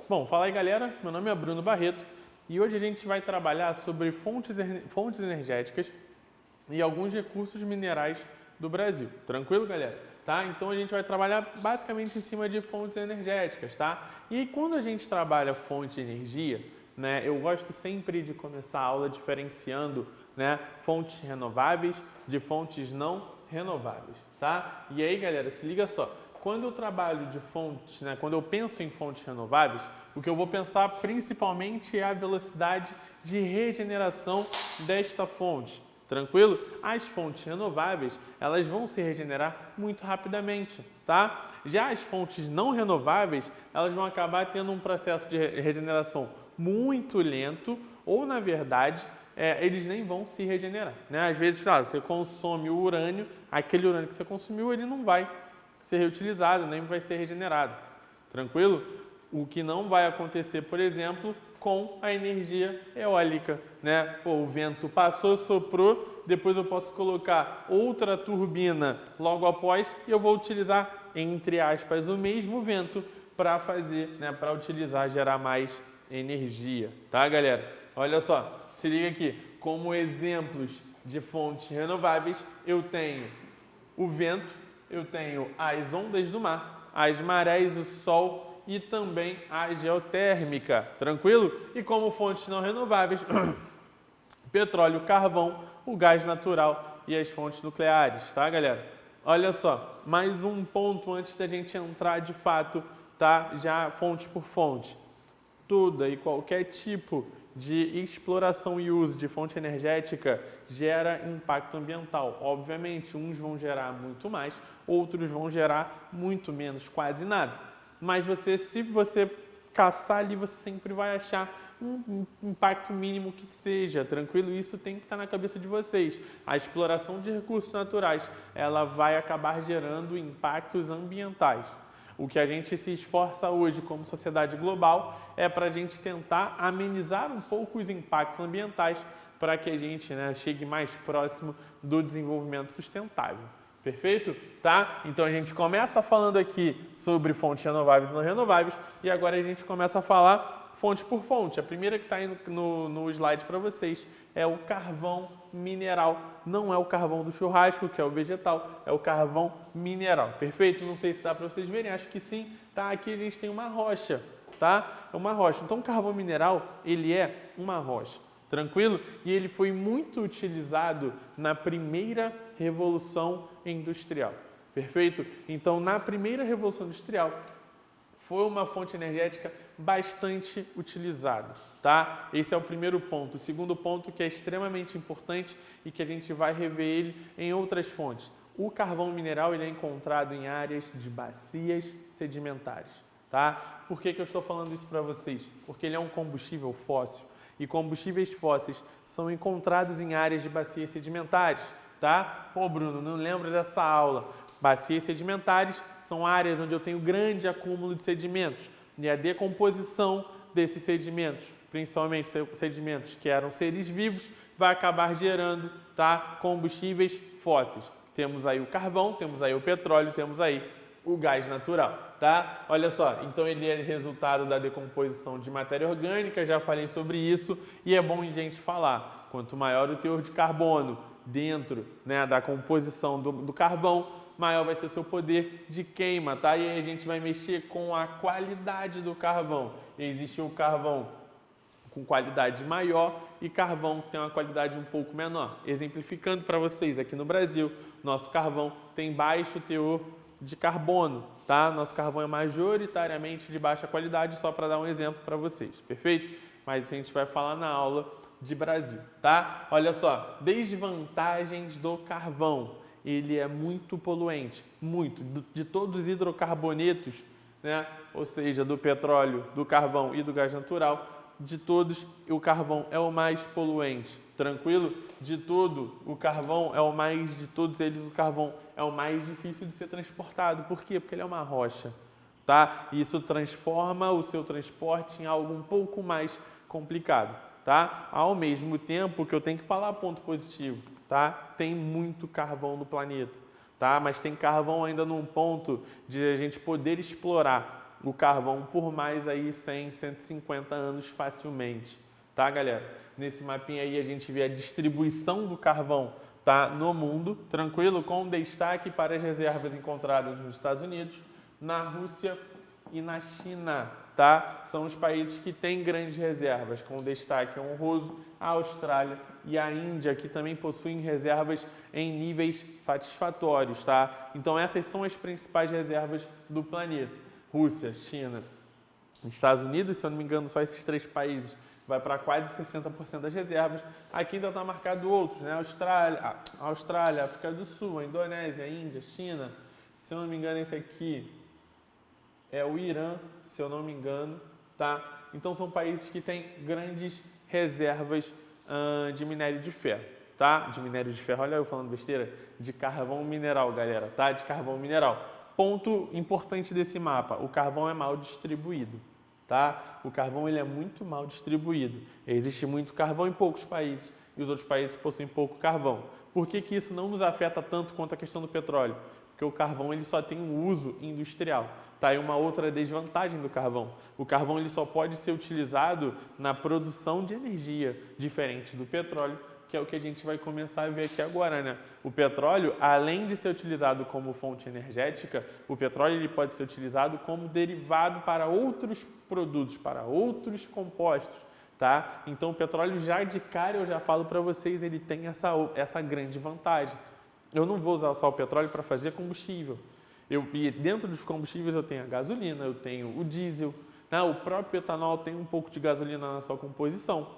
Bom, fala aí galera, meu nome é Bruno Barreto e hoje a gente vai trabalhar sobre fontes energéticas e alguns recursos minerais do Brasil. Tranquilo, galera? Tá? Então a gente vai trabalhar basicamente em cima de fontes energéticas, tá? E quando a gente trabalha fonte de energia, né, eu gosto sempre de começar a aula diferenciando, né, fontes renováveis de fontes não renováveis, tá? E aí, galera, se liga só. Quando eu trabalho de fontes, né, quando eu penso em fontes renováveis, o que eu vou pensar principalmente é a velocidade de regeneração desta fonte. Tranquilo? As fontes renováveis, elas vão se regenerar muito rapidamente, tá? Já as fontes não renováveis, elas vão acabar tendo um processo de regeneração muito lento ou, na verdade, eles nem vão se regenerar, né? Às vezes, claro, você consome o urânio, aquele urânio que você consumiu, ele não vai ser reutilizado, nem vai ser regenerado. Tranquilo? O que não vai acontecer, por exemplo, com a energia eólica, né? Pô, o vento passou, soprou, depois eu posso colocar outra turbina logo após e eu vou utilizar, entre aspas, o mesmo vento para fazer, né? Para utilizar, gerar mais energia, tá, galera? Olha só, se liga aqui, como exemplos de fontes renováveis, eu tenho o vento, eu tenho as ondas do mar, as marés, o sol e também a geotérmica, tranquilo? E como fontes não renováveis, petróleo, carvão, o gás natural e as fontes nucleares, tá, galera? Olha só, mais um ponto antes da gente entrar de fato, tá? Já fonte por fonte. Toda e qualquer tipo de exploração e uso de fonte energética gera impacto ambiental. Obviamente, uns vão gerar muito mais, outros vão gerar muito menos, quase nada. Mas se você caçar ali, você sempre vai achar um impacto mínimo que seja, tranquilo? Isso tem que estar na cabeça de vocês. A exploração de recursos naturais, ela vai acabar gerando impactos ambientais. O que a gente se esforça hoje como sociedade global é para a gente tentar amenizar um pouco os impactos ambientais para que a gente, né, chegue mais próximo do desenvolvimento sustentável. Perfeito? Tá? Então a gente começa falando aqui sobre fontes renováveis e não renováveis e agora a gente começa a falar fonte por fonte. A primeira que está aí no slide para vocês é o carvão mineral. Não é o carvão do churrasco, que é o vegetal, é o carvão mineral. Perfeito? Não sei se dá para vocês verem, acho que sim. Tá? Aqui a gente tem uma rocha, tá? É uma rocha. Então o carvão mineral, ele é uma rocha. Tranquilo? E ele foi muito utilizado na primeira revolução industrial. Perfeito? Então, na primeira revolução industrial, foi uma fonte energética bastante utilizada, tá? Esse é o primeiro ponto. O segundo ponto que é extremamente importante e que a gente vai rever ele em outras fontes. O carvão mineral ele é encontrado em áreas de bacias sedimentares, tá? Por que eu estou falando isso para vocês? Porque ele é um combustível fóssil e combustíveis fósseis são encontrados em áreas de bacias sedimentares, tá? Pô, Bruno, não lembro dessa aula. Bacias sedimentares são áreas onde eu tenho grande acúmulo de sedimentos e a decomposição desses sedimentos, principalmente sedimentos que eram seres vivos, vai acabar gerando, tá, combustíveis fósseis. Temos aí o carvão, temos aí o petróleo, temos aí o gás natural, tá? Olha só, então ele é resultado da decomposição de matéria orgânica, já falei sobre isso e é bom a gente falar. Quanto maior o teor de carbono dentro, né, da composição do carvão, maior vai ser o seu poder de queima, tá? E aí a gente vai mexer com a qualidade do carvão. Existe o carvão com qualidade maior e carvão que tem uma qualidade um pouco menor. Exemplificando para vocês, aqui no Brasil, nosso carvão tem baixo teor de carbono, tá? Nosso carvão é majoritariamente de baixa qualidade, só para dar um exemplo para vocês, perfeito? Mas a gente vai falar na aula de Brasil, tá? Olha só, desvantagens do carvão. Ele é muito poluente, muito. De todos os hidrocarbonetos, né? Ou seja, do petróleo, do carvão e do gás natural, de todos, o carvão é o mais poluente. Tranquilo? De todos eles, o carvão é o mais difícil de ser transportado. Por quê? Porque ele é uma rocha, tá? E isso transforma o seu transporte em algo um pouco mais complicado, tá? Ao mesmo tempo que eu tenho que falar ponto positivo, tá? Tem muito carvão no planeta, tá? Mas tem carvão ainda num ponto de a gente poder explorar. o carvão por mais aí 100, 150 anos facilmente, tá, galera? Nesse mapinha aí a gente vê a distribuição do carvão, tá, no mundo, tranquilo? Com destaque para as reservas encontradas nos Estados Unidos, na Rússia e na China, tá? São os países que têm grandes reservas, com destaque honroso a Austrália e a Índia, que também possuem reservas em níveis satisfatórios, tá? Então essas são as principais reservas do planeta. Rússia, China, Estados Unidos, se eu não me engano, só esses 3 países vai para quase 60% das reservas. Aqui ainda está marcado outros, né? Austrália, África do Sul, a Indonésia, a Índia, China. Se eu não me engano, esse aqui é o Irã, se eu não me engano, tá? Então são países que têm grandes reservas de minério de ferro, tá? De minério de ferro, olha eu falando besteira, de carvão mineral, galera, tá? De carvão mineral. Ponto importante desse mapa, o carvão é mal distribuído, tá? O carvão ele é muito mal distribuído. Existe muito carvão em poucos países e os outros países possuem pouco carvão. Por que que isso não nos afeta tanto quanto a questão do petróleo? Porque o carvão ele só tem um uso industrial. Tá aí uma outra desvantagem do carvão. O carvão ele só pode ser utilizado na produção de energia, diferente do petróleo, que é o que a gente vai começar a ver aqui agora, né? O petróleo, além de ser utilizado como fonte energética, o petróleo ele pode ser utilizado como derivado para outros produtos, para outros compostos, tá? Então o petróleo já de cara, eu já falo para vocês, ele tem essa grande vantagem. Eu não vou usar só o petróleo para fazer combustível. E dentro dos combustíveis eu tenho a gasolina, eu tenho o diesel, né? O próprio etanol tem um pouco de gasolina na sua composição.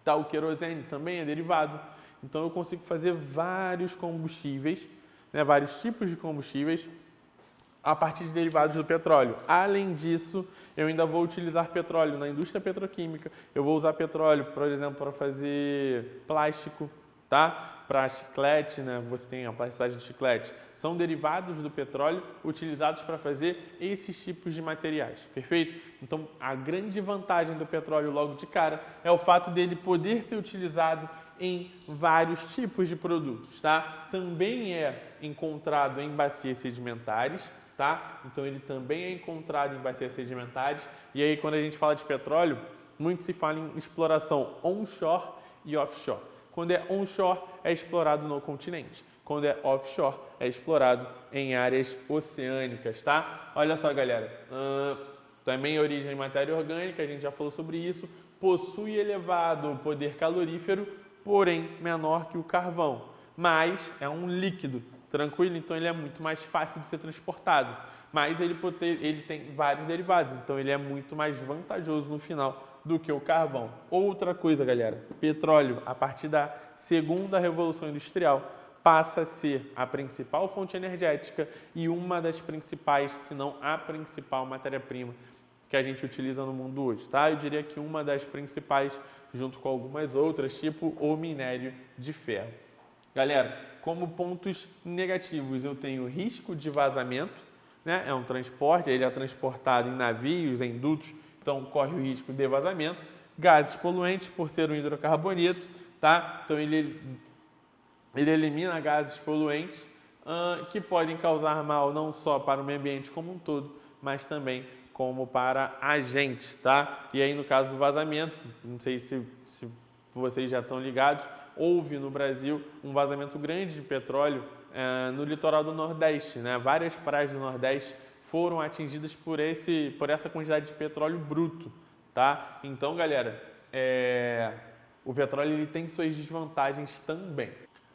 Tá? O querosene também é derivado. Então eu consigo fazer vários combustíveis, né? Vários tipos de combustíveis a partir de derivados do petróleo. Além disso, eu ainda vou utilizar petróleo na indústria petroquímica. Eu vou usar petróleo, por exemplo, para fazer plástico, tá? Para chiclete, né? Você tem a plasticidade do chiclete. São derivados do petróleo utilizados para fazer esses tipos de materiais, perfeito? Então, a grande vantagem do petróleo logo de cara é o fato dele poder ser utilizado em vários tipos de produtos, tá? Também é encontrado em bacias sedimentares, tá? Então, ele também é encontrado em bacias sedimentares. E aí, quando a gente fala de petróleo, muito se fala em exploração onshore e offshore. Quando é onshore, é explorado no continente. Quando é offshore, é explorado em áreas oceânicas, tá? Olha só, galera. Também origem em matéria orgânica, a gente já falou sobre isso. Possui elevado poder calorífero, porém menor que o carvão. Mas é um líquido, tranquilo? Então ele é muito mais fácil de ser transportado. Mas ele tem vários derivados, então ele é muito mais vantajoso no final do que o carvão. Outra coisa, galera, petróleo, a partir da segunda revolução industrial, passa a ser a principal fonte energética e uma das principais, se não a principal matéria-prima que a gente utiliza no mundo hoje, tá? Eu diria que uma das principais, junto com algumas outras, tipo o minério de ferro. Galera, como pontos negativos, eu tenho risco de vazamento, né? É um transporte, ele é transportado em navios, em dutos, então corre o risco de vazamento. Gases poluentes, por ser um hidrocarboneto, tá? Então ele elimina gases poluentes que podem causar mal não só para o meio ambiente como um todo, mas também como para a gente, tá? E aí no caso do vazamento, não sei se vocês já estão ligados, houve no Brasil um vazamento grande de petróleo no litoral do Nordeste, né? Várias praias do Nordeste foram atingidas por essa quantidade de petróleo bruto, tá? Então, galera, o petróleo ele tem suas desvantagens também.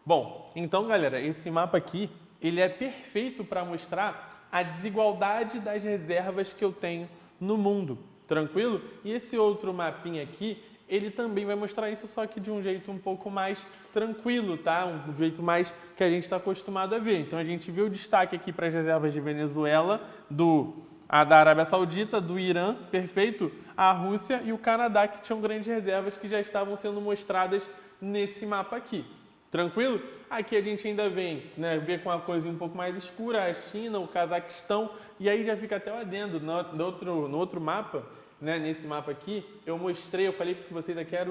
Bom, então, galera, esse mapa aqui, ele é perfeito para mostrar a desigualdade das reservas que eu tenho no mundo, tranquilo? E esse outro mapinha aqui, ele também vai mostrar isso, só que de um jeito um pouco mais tranquilo, tá? Um jeito mais que a gente está acostumado a ver. Então, a gente vê o destaque aqui para as reservas de Venezuela, da Arábia Saudita, do Irã, perfeito? A Rússia e o Canadá, que tinham grandes reservas que já estavam sendo mostradas nesse mapa aqui. Tranquilo? Aqui a gente ainda vem, né, ver com uma coisa um pouco mais escura, a China, o Cazaquistão, e aí já fica até o adendo. No outro mapa, né, nesse mapa aqui, eu falei para vocês aqui era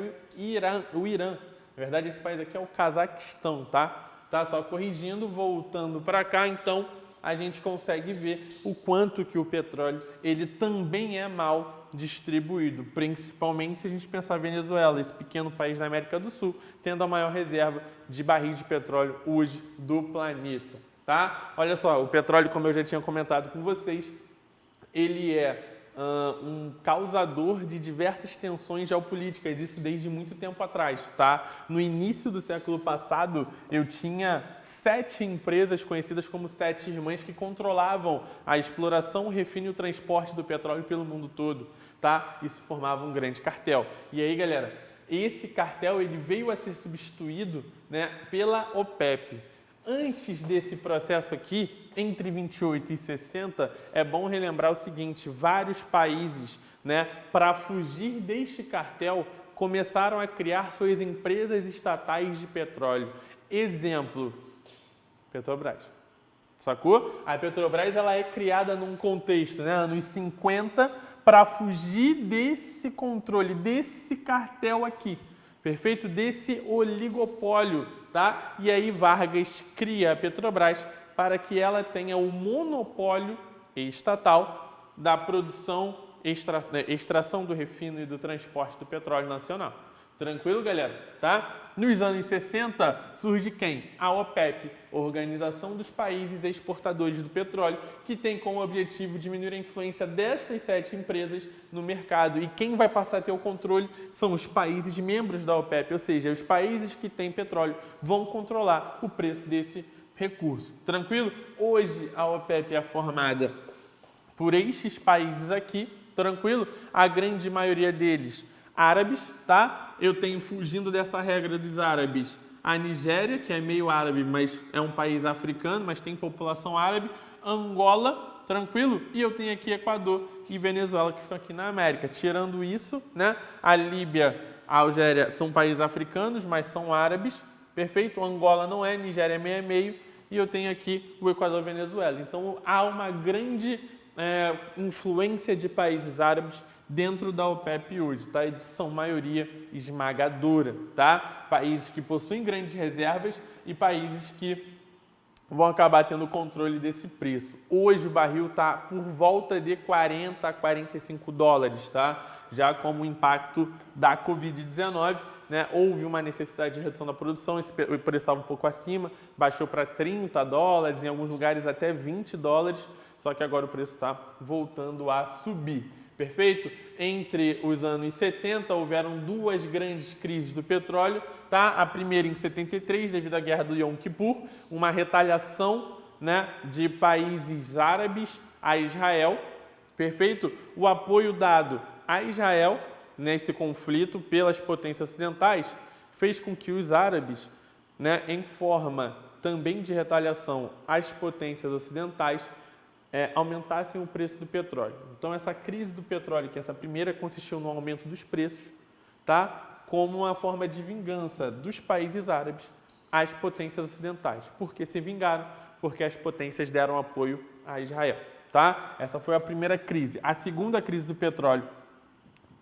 o Irã. Na verdade, esse país aqui é o Cazaquistão, tá? Só corrigindo, voltando para cá, então, a gente consegue ver o quanto que o petróleo ele também é mal distribuído, principalmente se a gente pensar Venezuela, esse pequeno país da América do Sul, tendo a maior reserva de barris de petróleo hoje do planeta, tá? Olha só, o petróleo, como eu já tinha comentado com vocês, ele é um causador de diversas tensões geopolíticas, isso desde muito tempo atrás, tá? No início do século passado, eu tinha 7 empresas conhecidas como 7 irmãs que controlavam a exploração, o refino e o transporte do petróleo pelo mundo todo, tá? Isso formava um grande cartel. E aí, galera, esse cartel ele veio a ser substituído, né, pela OPEP. Antes desse processo aqui, entre 28 e 60, é bom relembrar o seguinte, vários países, né, para fugir deste cartel, começaram a criar suas empresas estatais de petróleo. Exemplo, Petrobras. Sacou? A Petrobras ela é criada num contexto, né, anos 50, para fugir desse controle, desse cartel aqui. Perfeito? Desse oligopólio, tá? E aí Vargas cria a Petrobras para que ela tenha o monopólio estatal da produção, extração do refino e do transporte do petróleo nacional. Tranquilo, galera? Tá? Nos anos 60, surge quem? A OPEP, Organização dos Países Exportadores do Petróleo, que tem como objetivo diminuir a influência destas 7 empresas no mercado. E quem vai passar a ter o controle são os países membros da OPEP, ou seja, os países que têm petróleo vão controlar o preço desse recurso. Tranquilo? Hoje a OPEP é formada por estes países aqui, tranquilo? A grande maioria deles árabes, tá? Eu tenho, fugindo dessa regra dos árabes, a Nigéria, que é meio árabe, mas é um país africano, mas tem população árabe, Angola, tranquilo? E eu tenho aqui Equador e Venezuela, que ficam aqui na América. Tirando isso, né? A Líbia, a Algéria são países africanos, mas são árabes, perfeito? Angola não é, Nigéria é meio, e eu tenho aqui o Equador e Venezuela. Então, há uma grande influência de países árabes dentro da OPEP hoje, tá? Eles são maioria esmagadora, tá? Países que possuem grandes reservas e países que vão acabar tendo controle desse preço. Hoje o barril está por volta de 40 a 45 dólares, tá? Já como impacto da Covid-19, né? Houve uma necessidade de redução da produção, o preço estava um pouco acima, baixou para 30 dólares, em alguns lugares até 20 dólares, só que agora o preço está voltando a subir. Perfeito? Entre os anos 70 houveram 2 grandes crises do petróleo, tá? A primeira em 73, devido à guerra do Yom Kippur, uma retaliação, né, de países árabes a Israel, perfeito? O apoio dado a Israel nesse conflito pelas potências ocidentais fez com que os árabes, né, em forma também de retaliação às potências ocidentais, aumentassem o preço do petróleo. Então, essa crise do petróleo, que essa primeira consistiu no aumento dos preços, tá? Como uma forma de vingança dos países árabes às potências ocidentais. Por que se vingaram? Porque as potências deram apoio a Israel. Tá? Essa foi a primeira crise. A segunda crise do petróleo,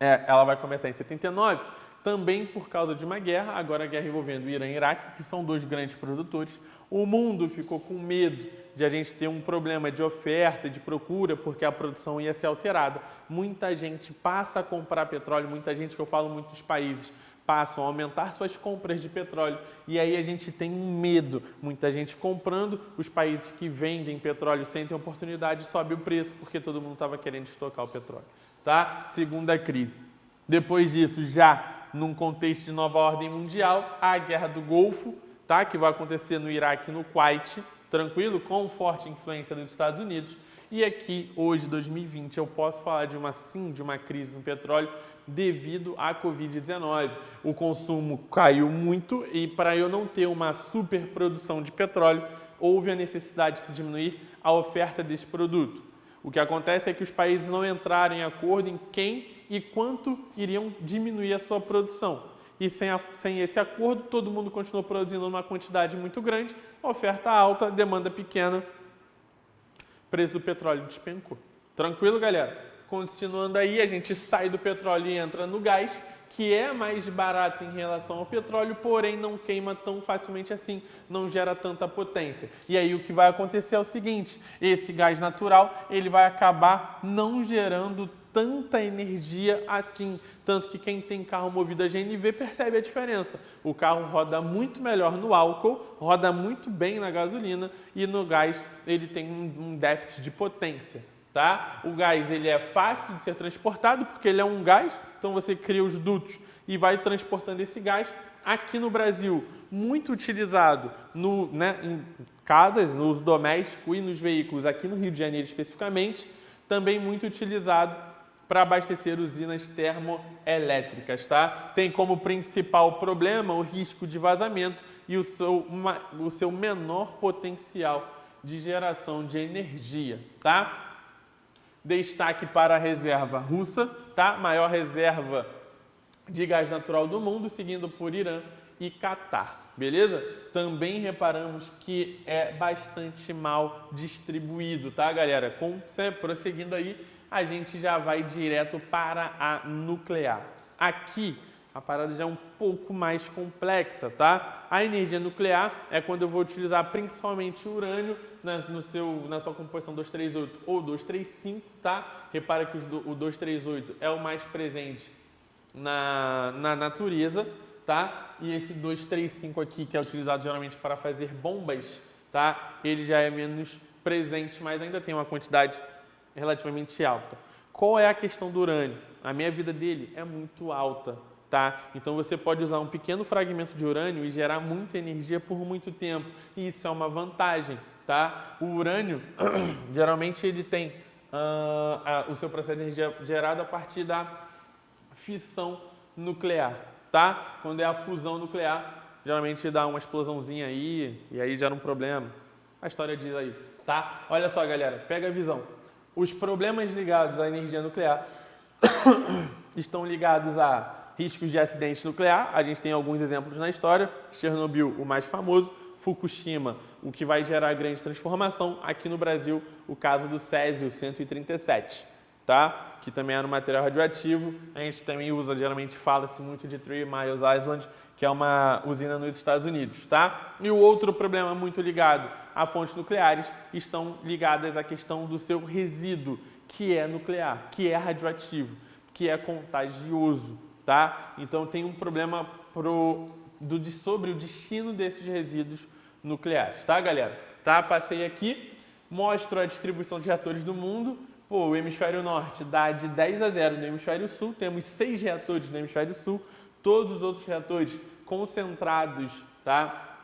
ela vai começar em 79, também por causa de uma guerra, agora a guerra envolvendo o Irã e o Iraque, que são 2 grandes produtores. O mundo ficou com medo de a gente ter um problema de oferta e de procura, porque a produção ia ser alterada. Muita gente passa a comprar petróleo, muita gente, que eu falo muitos países, passam a aumentar suas compras de petróleo, e aí a gente tem um medo. Muita gente comprando, os países que vendem petróleo sentem oportunidade, sobe o preço, porque todo mundo estava querendo estocar o petróleo. Tá? Segunda crise. Depois disso, já num contexto de nova ordem mundial, a Guerra do Golfo, tá? Que vai acontecer no Iraque e no Kuwait, tranquilo? Com forte influência dos Estados Unidos. E aqui, hoje, 2020, eu posso falar de uma crise no petróleo devido à Covid-19. O consumo caiu muito e, para eu não ter uma superprodução de petróleo, houve a necessidade de se diminuir a oferta desse produto. O que acontece é que os países não entraram em acordo em quem e quanto iriam diminuir a sua produção. E sem esse acordo, todo mundo continuou produzindo uma quantidade muito grande, oferta alta, demanda pequena, preço do petróleo despencou. Tranquilo, galera? Continuando aí, a gente sai do petróleo e entra no gás, que é mais barata em relação ao petróleo, porém não queima tão facilmente assim, não gera tanta potência. E aí o que vai acontecer é o seguinte, esse gás natural ele vai acabar não gerando tanta energia assim, tanto que quem tem carro movido a GNV percebe a diferença. O carro roda muito melhor no álcool, roda muito bem na gasolina e no gás ele tem um déficit de potência. Tá? O gás ele é fácil de ser transportado porque ele é um gás, então você cria os dutos e vai transportando esse gás. Aqui no Brasil, muito utilizado em casas, no uso doméstico e nos veículos, aqui no Rio de Janeiro especificamente, também muito utilizado para abastecer usinas termoelétricas. Tá? Tem como principal problema o risco de vazamento e o seu menor potencial de geração de energia. Tá? Destaque para a reserva russa, tá? Maior reserva de gás natural do mundo, seguindo por Irã e Catar, beleza? Também reparamos que é bastante mal distribuído, tá, galera? Prosseguindo aí, a gente já vai direto para a nuclear. Aqui, a parada já é um pouco mais complexa, tá? A energia nuclear é quando eu vou utilizar principalmente o urânio na sua composição 238 ou 235, tá? Repara que o 238 é o mais presente na natureza, tá? E esse 235 aqui, que é utilizado geralmente para fazer bombas, tá? Ele já é menos presente, mas ainda tem uma quantidade relativamente alta. Qual é a questão do urânio? A meia-vida dele é muito alta. Tá? Então você pode usar um pequeno fragmento de urânio e gerar muita energia por muito tempo. E isso é uma vantagem. Tá? O urânio, geralmente ele tem o seu processo de energia gerado a partir da fissão nuclear. Tá? Quando é a fusão nuclear, geralmente dá uma explosãozinha aí e aí gera um problema. A história diz aí. Tá? Olha só, galera, pega a visão. Os problemas ligados à energia nuclear estão ligados a riscos de acidente nuclear, a gente tem alguns exemplos na história, Chernobyl, o mais famoso, Fukushima, o que vai gerar grande transformação, aqui no Brasil, o caso do Césio-137, tá? Que também era um material radioativo, a gente também usa, geralmente fala-se muito de Three Mile Island, que é uma usina nos Estados Unidos, tá? E o outro problema muito ligado a fontes nucleares estão ligadas à questão do seu resíduo, que é nuclear, que é radioativo, que é contagioso. Tá? Então tem um problema sobre o destino desses resíduos nucleares, tá, galera? Tá? Passei aqui, mostro a distribuição de reatores do mundo. Pô, o hemisfério norte dá de 10-0 no hemisfério sul, temos 6 reatores no hemisfério sul, todos os outros reatores concentrados, tá?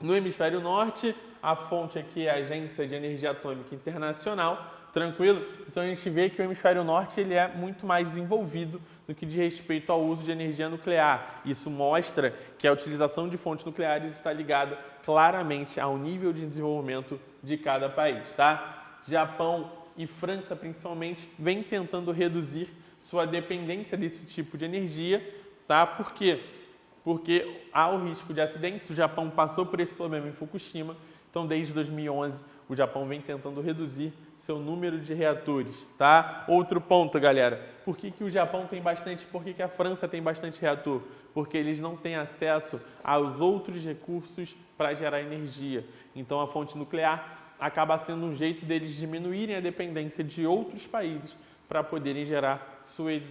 No hemisfério norte, a fonte aqui é a Agência de Energia Atômica Internacional, tranquilo? Então a gente vê que o hemisfério norte ele é muito mais desenvolvido no que diz respeito ao uso de energia nuclear. Isso mostra que a utilização de fontes nucleares está ligada claramente ao nível de desenvolvimento de cada país, tá? Japão e França, principalmente, vêm tentando reduzir sua dependência desse tipo de energia, tá? Por quê? Porque há o risco de acidentes. O Japão passou por esse problema em Fukushima, então desde 2011 o Japão vem tentando reduzir seu número de reatores, tá? Outro ponto, galera, por que o Japão tem bastante, por que a França tem bastante reator? Porque eles não têm acesso aos outros recursos para gerar energia. Então a fonte nuclear acaba sendo um jeito deles diminuírem a dependência de outros países para poderem gerar suas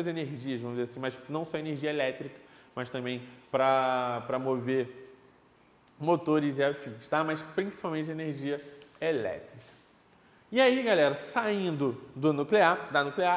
energias, vamos dizer assim, mas não só energia elétrica, mas também para mover motores e afins, tá? Mas principalmente energia elétrica. E aí, galera, saindo da nuclear,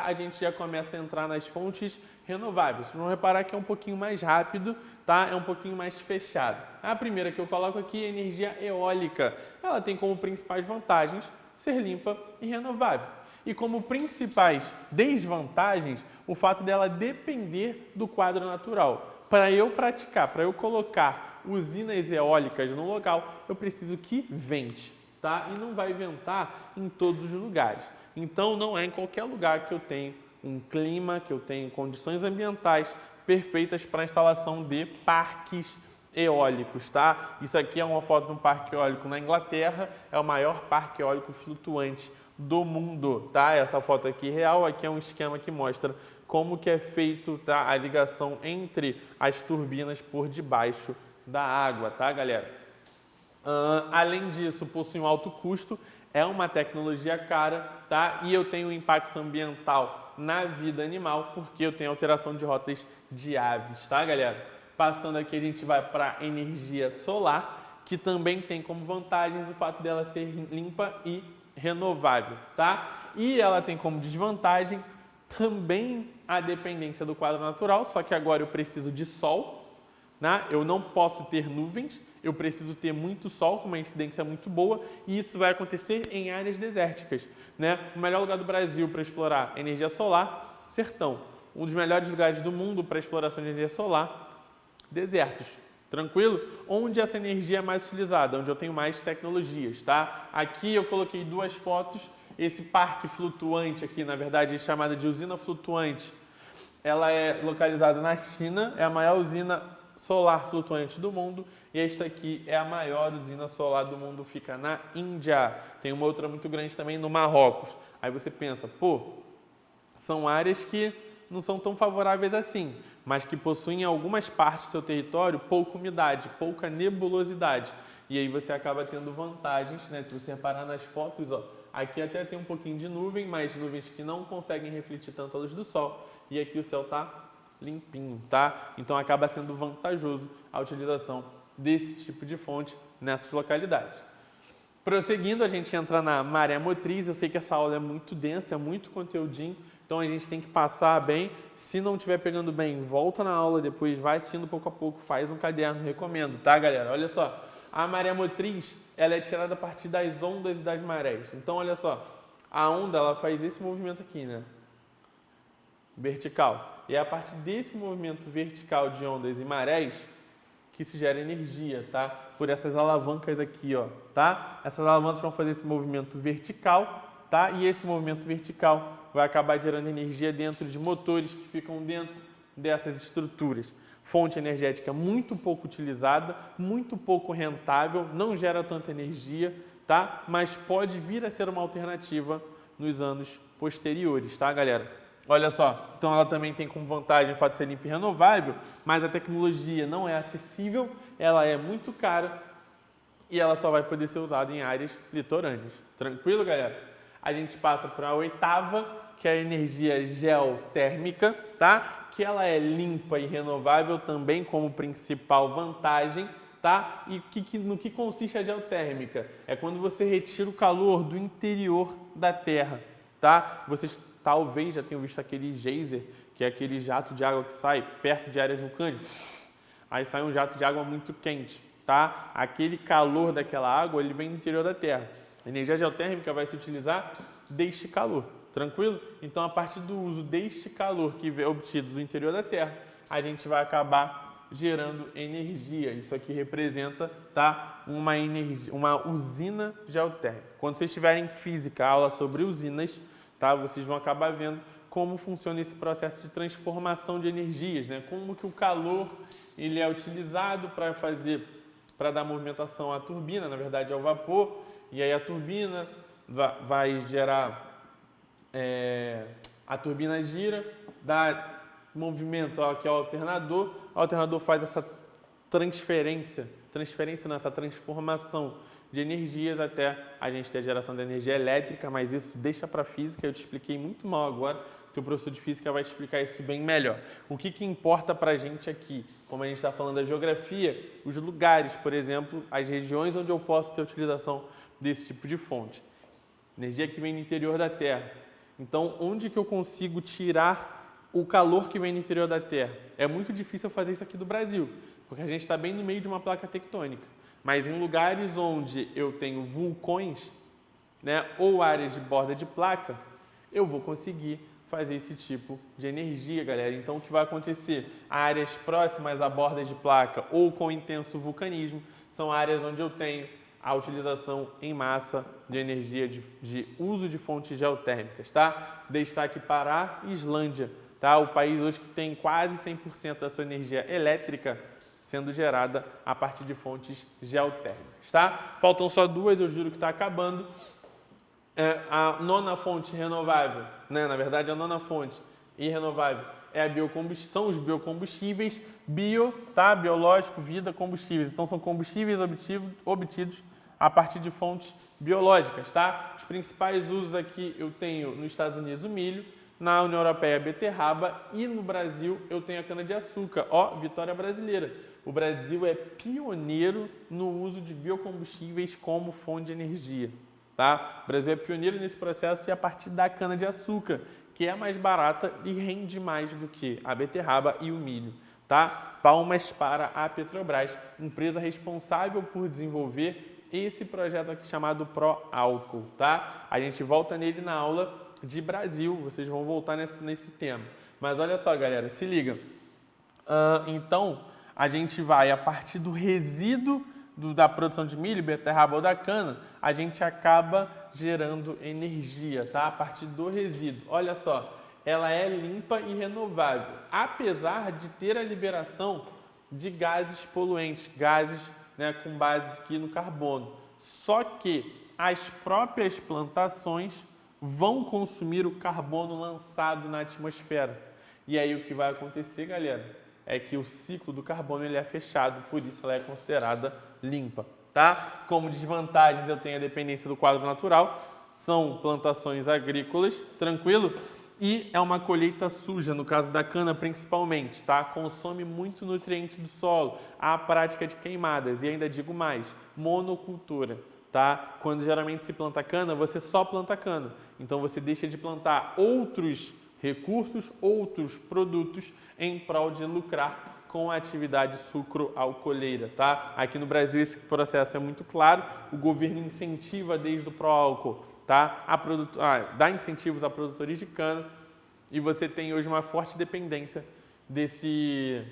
a gente já começa a entrar nas fontes renováveis. Vocês vão reparar que é um pouquinho mais rápido, tá? É um pouquinho mais fechado. A primeira que eu coloco aqui é a energia eólica. Ela tem como principais vantagens ser limpa e renovável. E como principais desvantagens, o fato dela depender do quadro natural. Para eu colocar usinas eólicas no local, eu preciso que vente, tá? E não vai ventar em todos os lugares. Então, não é em qualquer lugar que eu tenho um clima, que eu tenho condições ambientais perfeitas para a instalação de parques eólicos, tá? Isso aqui é uma foto de um parque eólico na Inglaterra, é o maior parque eólico flutuante do mundo, tá? Essa foto aqui real, aqui é um esquema que mostra como que é feito, tá, a ligação entre as turbinas por debaixo da água, tá, galera? Além disso, possui um alto custo, é uma tecnologia cara, tá? E eu tenho um impacto ambiental na vida animal, porque eu tenho alteração de rotas de aves, tá, galera? Passando aqui, a gente vai para energia solar, que também tem como vantagens o fato dela ser limpa e renovável, tá? E ela tem como desvantagem também a dependência do quadro natural, só que agora eu preciso de sol, né? Eu não posso ter nuvens, eu preciso ter muito sol, com uma incidência muito boa, e isso vai acontecer em áreas desérticas, né? O melhor lugar do Brasil para explorar energia solar, sertão. Um dos melhores lugares do mundo para exploração de energia solar, desertos. Tranquilo? Onde essa energia é mais utilizada, onde eu tenho mais tecnologias, tá? Aqui eu coloquei duas fotos. Esse parque flutuante aqui, na verdade, é chamada de usina flutuante. Ela é localizada na China, é a maior usina solar flutuante do mundo. E esta aqui é a maior usina solar do mundo, fica na Índia. Tem uma outra muito grande também no Marrocos. Aí você pensa, pô, são áreas que não são tão favoráveis assim, mas que possuem em algumas partes do seu território pouca umidade, pouca nebulosidade. E aí você acaba tendo vantagens, né? Se você reparar nas fotos, ó, aqui até tem um pouquinho de nuvem, mas nuvens que não conseguem refletir tanto a luz do sol. E aqui o céu tá limpinho, tá? Então acaba sendo vantajoso a utilização desse tipo de fonte nessas localidades. Prosseguindo, a gente entra na maré motriz. Eu sei que essa aula é muito densa, é muito conteúdinho, então a gente tem que passar bem. Se não estiver pegando bem, volta na aula depois, vai assistindo pouco a pouco, faz um caderno, recomendo, tá, galera? Olha só, a maré motriz, ela é tirada a partir das ondas e das marés. Então, olha só, a onda, ela faz esse movimento aqui, né? Vertical. E é a partir desse movimento vertical de ondas e marés que se gera energia, tá? Por essas alavancas aqui, ó, tá? Essas alavancas vão fazer esse movimento vertical, tá? E esse movimento vertical vai acabar gerando energia dentro de motores que ficam dentro dessas estruturas. Fonte energética muito pouco utilizada, muito pouco rentável, não gera tanta energia, tá? Mas pode vir a ser uma alternativa nos anos posteriores, tá, galera? Olha só, então ela também tem como vantagem o fato de ser limpa e renovável, mas a tecnologia não é acessível, ela é muito cara e ela só vai poder ser usada em áreas litorâneas. Tranquilo, galera? A gente passa para a oitava, que é a energia geotérmica, tá? Que ela é limpa e renovável também como principal vantagem, tá? E no que consiste a geotérmica? É quando você retira o calor do interior da Terra, tá? Vocês talvez já tenham visto aquele geyser, que é aquele jato de água que sai perto de áreas vulcânicas. Aí sai um jato de água muito quente, tá? Aquele calor daquela água, ele vem do interior da Terra. A energia geotérmica vai se utilizar deste calor, tranquilo? Então, a partir do uso deste calor que é obtido do interior da Terra, a gente vai acabar gerando energia. Isso aqui representa, tá, uma usina geotérmica. Quando vocês tiverem física, aula sobre usinas, tá, vocês vão acabar vendo como funciona esse processo de transformação de energias, né? Como que o calor ele é utilizado para dar movimentação à turbina, na verdade ao vapor, e aí a turbina vai gerar, a turbina gira, dá movimento aqui ao alternador, o alternador faz essa transferência nessa transformação de energias até a gente ter a geração de energia elétrica, mas isso deixa para a física, eu te expliquei muito mal agora, o professor de física vai te explicar isso bem melhor. O que importa para a gente aqui, como a gente está falando da geografia, os lugares, por exemplo, as regiões onde eu posso ter utilização desse tipo de fonte. Energia que vem do interior da Terra. Então, onde que eu consigo tirar o calor que vem do interior da Terra? É muito difícil fazer isso aqui do Brasil, porque a gente está bem no meio de uma placa tectônica. Mas em lugares onde eu tenho vulcões, né, ou áreas de borda de placa, eu vou conseguir fazer esse tipo de energia, galera. Então, o que vai acontecer? Áreas próximas a bordas de placa ou com intenso vulcanismo são áreas onde eu tenho a utilização em massa de energia de uso de fontes geotérmicas, tá? Destaque para a Islândia, tá? O país hoje que tem quase 100% da sua energia elétrica sendo gerada a partir de fontes geotérmicas, tá? Faltam só duas, eu juro que está acabando. A nona fonte renovável, né? Na verdade, a nona fonte e renovável é a são os biocombustíveis, bio, tá? Biológico, vida, combustíveis. Então são combustíveis obtidos a partir de fontes biológicas, tá? Os principais usos aqui eu tenho nos Estados Unidos o milho, na União Europeia a beterraba e no Brasil eu tenho a cana-de-açúcar. Ó, vitória brasileira. O Brasil é pioneiro no uso de biocombustíveis como fonte de energia, tá? O Brasil é pioneiro nesse processo e a partir da cana-de-açúcar, que é mais barata e rende mais do que a beterraba e o milho, tá? Palmas para a Petrobras, empresa responsável por desenvolver esse projeto aqui chamado Pró-Álcool, tá? A gente volta nele na aula de Brasil, vocês vão voltar nesse tema. Mas olha só, galera, se liga. Então, a gente vai, a partir do resíduo da produção de milho, beterraba ou da cana, a gente acaba gerando energia, tá? A partir do resíduo. Olha só, ela é limpa e renovável, apesar de ter a liberação de gases poluentes, gases, né, com base aqui no carbono. Só que as próprias plantações vão consumir o carbono lançado na atmosfera. E aí o que vai acontecer, galera, é que o ciclo do carbono ele é fechado, por isso ela é considerada limpa, tá? Como desvantagens eu tenho a dependência do quadro natural, são plantações agrícolas, tranquilo? E é uma colheita suja, no caso da cana principalmente, tá? Consome muito nutriente do solo, há a prática de queimadas e ainda digo mais, monocultura, tá? Quando geralmente se planta cana, você só planta cana, então você deixa de plantar outros recursos, outros produtos em prol de lucrar com a atividade sucroalcooleira, tá? Aqui no Brasil esse processo é muito claro, o governo incentiva desde o Pró-Álcool, tá? Dá incentivos a produtores de cana e você tem hoje uma forte dependência desse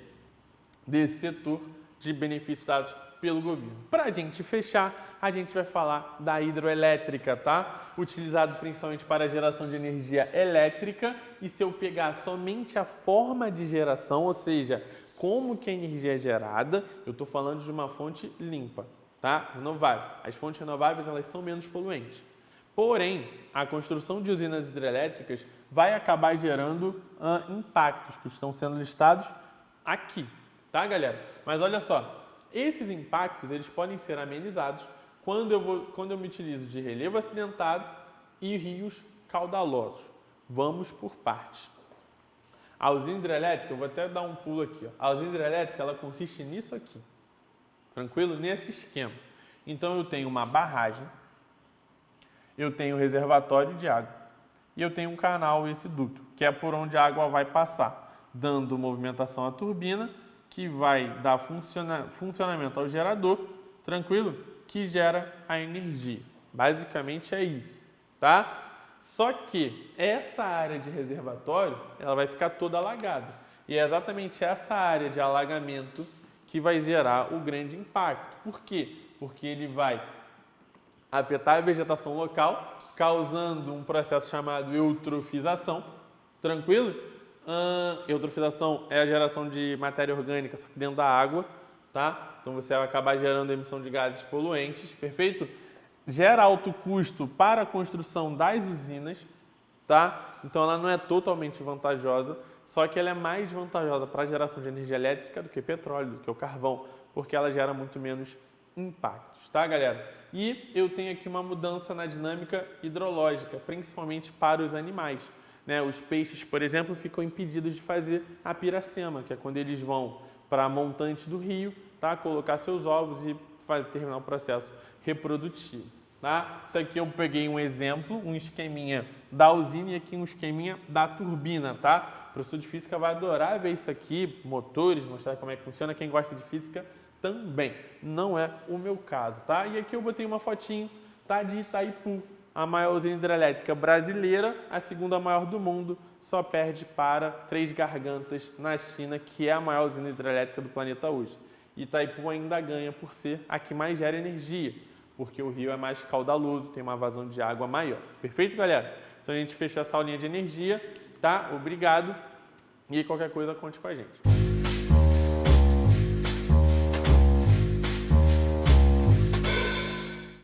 setor de benefícios dados pelo governo. Para a gente fechar, a gente vai falar da hidroelétrica, tá? Utilizado principalmente para a geração de energia elétrica e se eu pegar somente a forma de geração, ou seja, como que a energia é gerada, eu estou falando de uma fonte limpa, tá? Renovável. As fontes renováveis elas são menos poluentes. Porém, a construção de usinas hidrelétricas vai acabar gerando impactos que estão sendo listados aqui, tá, galera? Mas olha só, esses impactos eles podem ser amenizados quando eu me utilizo de relevo acidentado e rios caudalosos. Vamos por partes. A usina hidrelétrica, eu vou até dar um pulo aqui. Ó. A usina hidrelétrica ela consiste nisso aqui, tranquilo? Nesse esquema. Então eu tenho uma barragem, eu tenho um reservatório de água e eu tenho um canal, esse duto, que é por onde a água vai passar, dando movimentação à turbina, que vai dar funcionamento ao gerador, tranquilo? Que gera a energia. Basicamente é isso, tá? Só que essa área de reservatório, ela vai ficar toda alagada. E é exatamente essa área de alagamento que vai gerar o grande impacto. Por quê? Porque ele vai afetar a vegetação local, causando um processo chamado eutrofização, tranquilo? Eutrofização é a geração de matéria orgânica, só que dentro da água, tá? Então você vai acabar gerando emissão de gases poluentes, perfeito? Gera alto custo para a construção das usinas, tá? Então ela não é totalmente vantajosa, só que ela é mais vantajosa para a geração de energia elétrica do que petróleo, do que o carvão, porque ela gera muito menos impactos, tá, galera? E eu tenho aqui uma mudança na dinâmica hidrológica, principalmente para os animais. Né? Os peixes, por exemplo, ficam impedidos de fazer a piracema, que é quando eles vão para a montante do rio, tá? Colocar seus ovos e terminar o processo reprodutivo. Tá? Isso aqui eu peguei um exemplo, um esqueminha da usina e aqui um esqueminha da turbina. Tá? O professor de física vai adorar ver isso aqui, motores, mostrar como é que funciona. Quem gosta de física também. Não é o meu caso. Tá? E aqui eu botei uma fotinho, tá, de Itaipu. A maior usina hidrelétrica brasileira, a segunda maior do mundo, só perde para Três Gargantas, na China, que é a maior usina hidrelétrica do planeta hoje. Itaipu ainda ganha por ser a que mais gera energia, porque o rio é mais caudaloso, tem uma vazão de água maior. Perfeito, galera? Então a gente fechou essa aulinha de energia, tá? Obrigado e qualquer coisa conte com a gente.